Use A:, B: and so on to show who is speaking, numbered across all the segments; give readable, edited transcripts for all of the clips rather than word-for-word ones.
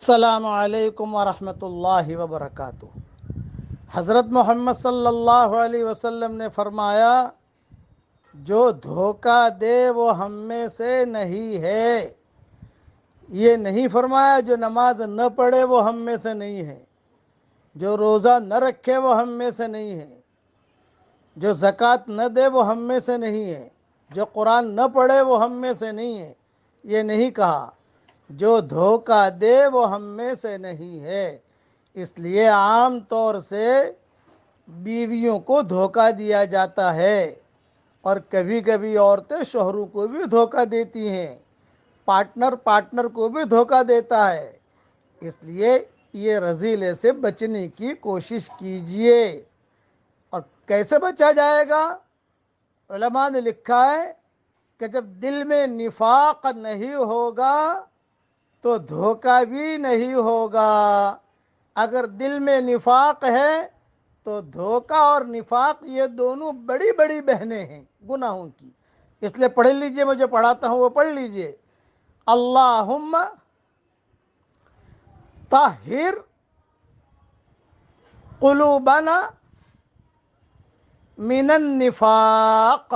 A: السلام علیکم ورحمۃ اللہ وبرکاتہ۔ حضرت محمد صلی اللہ علیہ وسلم نے فرمایا، جو دھوکہ دے وہ ہم میں سے نہیں ہے۔ یہ نہیں فرمایا جو نماز نہ پڑھے وہ ہم میں سے نہیں ہے، جو روزہ نہ رکھے وہ ہم میں سے نہیں ہے، جو زکوٰۃ نہ دے وہ ہم میں سے نہیں ہے، جو قرآن نہ پڑھے وہ ہم میں سے نہیں ہے۔ یہ نہیں کہا جو دھوکہ دے وہ ہم میں سے نہیں ہے۔ اس لیے عام طور سے بیویوں کو دھوکہ دیا جاتا ہے، اور کبھی کبھی عورتیں شوہروں کو بھی دھوکہ دیتی ہیں، پارٹنر کو بھی دھوکہ دیتا ہے۔ اس لیے یہ رذیلے سے بچنے کی کوشش کیجئے۔ اور کیسے بچا جائے گا؟ علماء نے لکھا ہے کہ جب دل میں نفاق نہیں ہوگا تو دھوکہ بھی نہیں ہوگا۔ اگر دل میں نفاق ہے تو دھوکہ اور نفاق یہ دونوں بڑی بڑی بہنیں ہیں گناہوں کی۔ اس لیے پڑھ لیجئے، مجھے پڑھاتا ہوں وہ پڑھ لیجئے۔ اللہم طہر قلوبنا من النفاق۔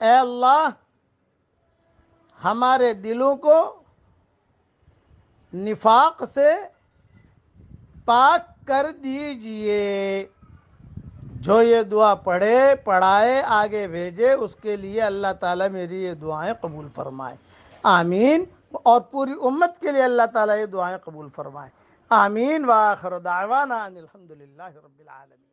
A: اے اللہ ہمارے دلوں کو نفاق سے پاک کر دیجئے۔ جو یہ دعا پڑھے، پڑھائے، آگے بھیجے، اس کے لیے اللہ تعالیٰ میری یہ دعائیں قبول فرمائے، آمین۔ اور پوری امت کے لیے اللہ تعالیٰ یہ دعائیں قبول فرمائے، آمین۔ وآخر دعوانا ان الحمدللہ رب العالمین۔